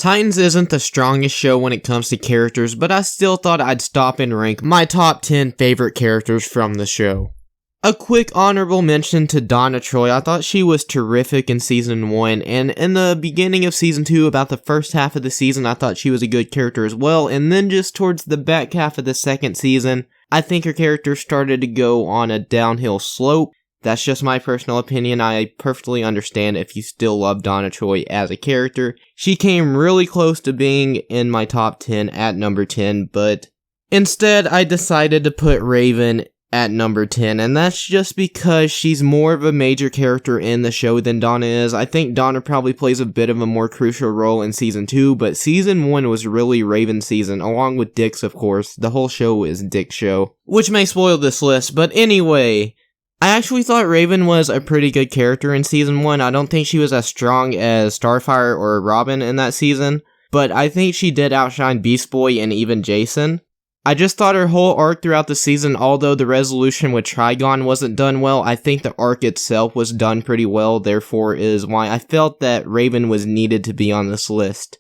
Titans isn't the strongest show when it comes to characters, but I still thought I'd stop and rank my top 10 favorite characters from the show. A quick honorable mention to Donna Troy. I thought she was terrific in Season 1, and in the beginning of Season 2, about the first half of the season, I thought she was a good character as well, and then just towards the back half of the second season, I think her character started to go on a downhill slope. That's just my personal opinion. I perfectly understand if you still love Donna Troy as a character. She came really close to being in my top 10 at number 10, but instead I decided to put Raven at number 10, and that's just because she's more of a major character in the show than Donna is. I think Donna probably plays a bit of a more crucial role in Season 2, but Season 1 was really Raven's season, along with Dick's, of course. The whole show is Dick's show, which may spoil this list, but anyway, I actually thought Raven was a pretty good character in Season 1. I don't think she was as strong as Starfire or Robin in that season, but I think she did outshine Beast Boy and even Jason. I just thought her whole arc throughout the season, although the resolution with Trigon wasn't done well, I think the arc itself was done pretty well, therefore is why I felt that Raven was needed to be on this list.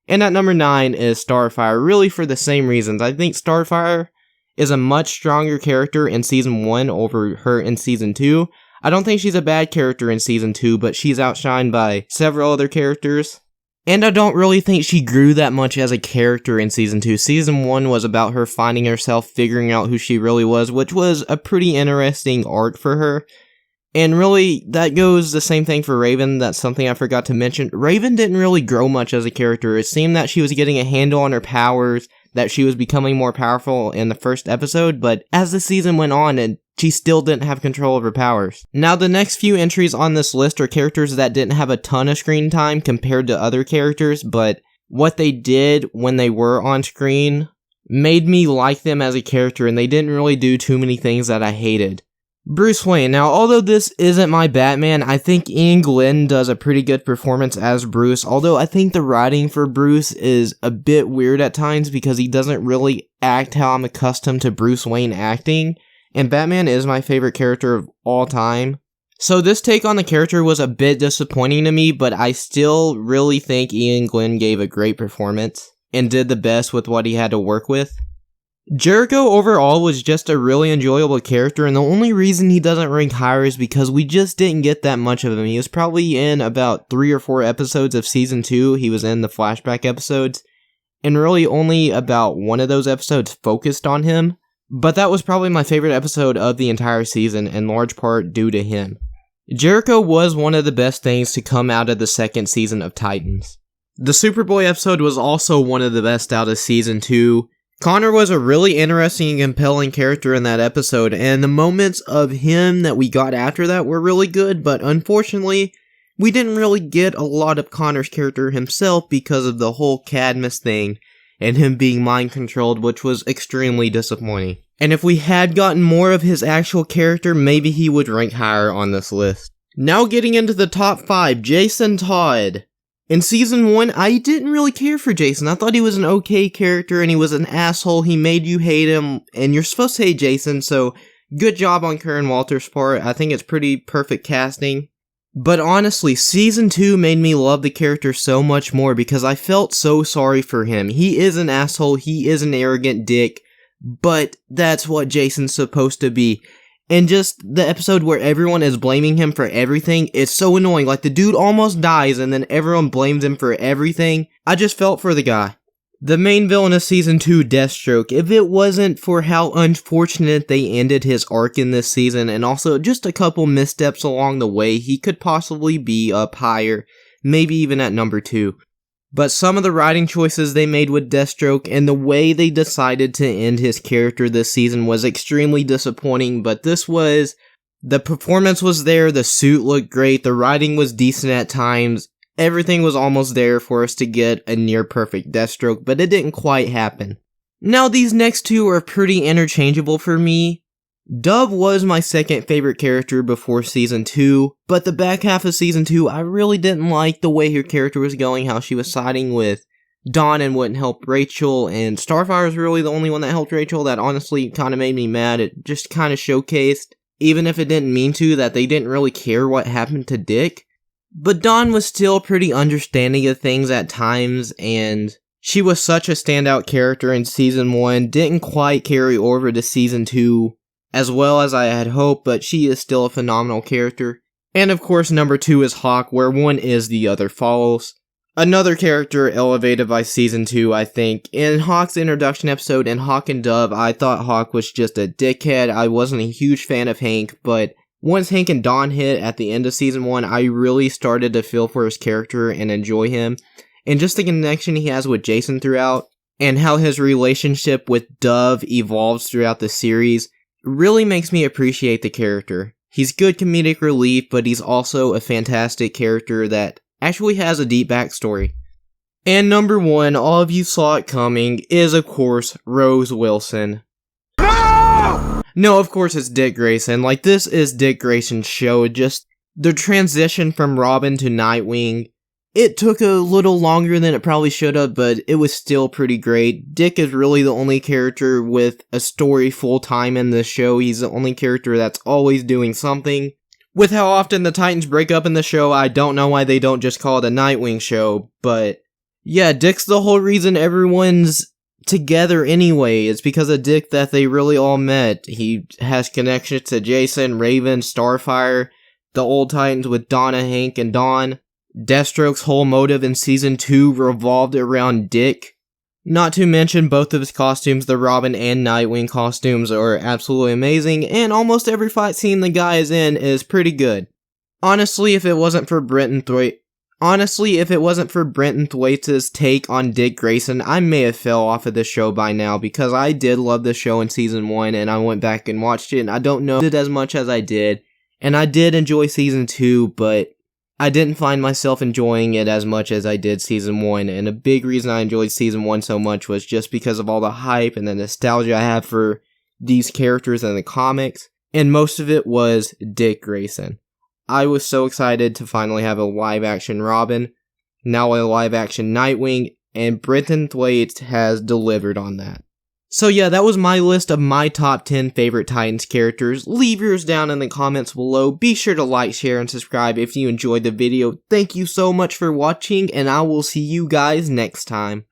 And at number 9 is Starfire, really for the same reasons. I think Starfire is a much stronger character in Season 1 over her in Season 2. I don't think she's a bad character in Season 2, but she's outshined by several other characters. And I don't really think she grew that much as a character in Season 2. Season 1 was about her finding herself, figuring out who she really was, which was a pretty interesting arc for her. And really, that goes the same thing for Raven. That's something I forgot to mention. Raven didn't really grow much as a character. It seemed that she was getting a handle on her powers, that she was becoming more powerful in the first episode, but as the season went on, and she still didn't have control of her powers. Now, the next few entries on this list are characters that didn't have a ton of screen time compared to other characters, but what they did when they were on screen made me like them as a character, and they didn't really do too many things that I hated. Bruce Wayne. Now, although this isn't my Batman, I think Ian Glenn does a pretty good performance as Bruce, although I think the writing for Bruce is a bit weird at times because he doesn't really act how I'm accustomed to Bruce Wayne acting, and Batman is my favorite character of all time. So this take on the character was a bit disappointing to me, but I still really think Ian Glenn gave a great performance and did the best with what he had to work with. Jericho overall was just a really enjoyable character, and the only reason he doesn't rank higher is because we just didn't get that much of him. He was probably in about 3 or 4 episodes of Season 2, he was in the flashback episodes, and really only about one of those episodes focused on him, but that was probably my favorite episode of the entire season, in large part due to him. Jericho was one of the best things to come out of the second season of Titans. The Superboy episode was also one of the best out of Season 2. Connor was a really interesting and compelling character in that episode, and the moments of him that we got after that were really good, but unfortunately, we didn't really get a lot of Connor's character himself because of the whole Cadmus thing, and him being mind-controlled, which was extremely disappointing. And if we had gotten more of his actual character, maybe he would rank higher on this list. Now getting into the top 5, Jason Todd. In Season 1, I didn't really care for Jason. I thought he was an okay character, and he was an asshole. He made you hate him, and you're supposed to hate Jason, so good job on Karen Walter's part. I think it's pretty perfect casting. But honestly, Season 2 made me love the character so much more because I felt so sorry for him. He is an asshole, he is an arrogant dick, but that's what Jason's supposed to be. And just the episode where everyone is blaming him for everything, it's so annoying. Like, the dude almost dies and then everyone blames him for everything. I just felt for the guy. The main villain of Season 2, Deathstroke, if it wasn't for how unfortunate they ended his arc in this season, and also just a couple missteps along the way, he could possibly be up higher, maybe even at number 2. But some of the writing choices they made with Deathstroke and the way they decided to end his character this season was extremely disappointing, but the performance was there, the suit looked great, the writing was decent at times, everything was almost there for us to get a near-perfect Deathstroke, but it didn't quite happen. Now these next two are pretty interchangeable for me. Dove was my second favorite character before Season 2, but the back half of Season 2, I really didn't like the way her character was going, how she was siding with Dawn and wouldn't help Rachel, and Starfire was really the only one that helped Rachel. That honestly kind of made me mad. It just kind of showcased, even if it didn't mean to, that they didn't really care what happened to Dick. But Dawn was still pretty understanding of things at times, and she was such a standout character in Season 1, didn't quite carry over to Season 2 as well as I had hoped, but she is still a phenomenal character. And of course, number 2 is Hawk, where one is the other follows. Another character elevated by Season 2, I think. In Hawk's introduction episode in Hawk and Dove, I thought Hawk was just a dickhead. I wasn't a huge fan of Hank, but once Hank and Dawn hit at the end of Season 1, I really started to feel for his character and enjoy him. And just the connection he has with Jason throughout, and how his relationship with Dove evolves throughout the series, really makes me appreciate the character. He's good comedic relief, but he's also a fantastic character that actually has a deep backstory. And number 1, all of you saw it coming, is of course Rose Wilson. No, of course it's Dick Grayson. Like, this is Dick Grayson's show. Just the transition from Robin to Nightwing. It took a little longer than it probably should have, but it was still pretty great. Dick is really the only character with a story full-time in this show. He's the only character that's always doing something. With how often the Titans break up in the show, I don't know why they don't just call it a Nightwing show, but yeah, Dick's the whole reason everyone's together anyway. It's because of Dick that they really all met. He has connections to Jason, Raven, Starfire, the old Titans with Donna, Hank, and Dawn. Deathstroke's whole motive in Season 2 revolved around Dick. Not to mention both of his costumes, the Robin and Nightwing costumes, are absolutely amazing, and almost every fight scene the guy is in is pretty good. Honestly, if it wasn't for Brenton Thwaites' take on Dick Grayson, I may have fell off of this show by now, because I did love this show in Season 1, and I went back and watched it, and I don't know it as much as I did, and I did enjoy Season 2, but I didn't find myself enjoying it as much as I did Season 1, and a big reason I enjoyed Season 1 so much was just because of all the hype and the nostalgia I have for these characters in the comics, and most of it was Dick Grayson. I was so excited to finally have a live-action Robin, now a live-action Nightwing, and Brenton Thwaites has delivered on that. So yeah, that was my list of my top 10 favorite Titans characters. Leave yours down in the comments below. Be sure to like, share, and subscribe if you enjoyed the video. Thank you so much for watching, and I will see you guys next time.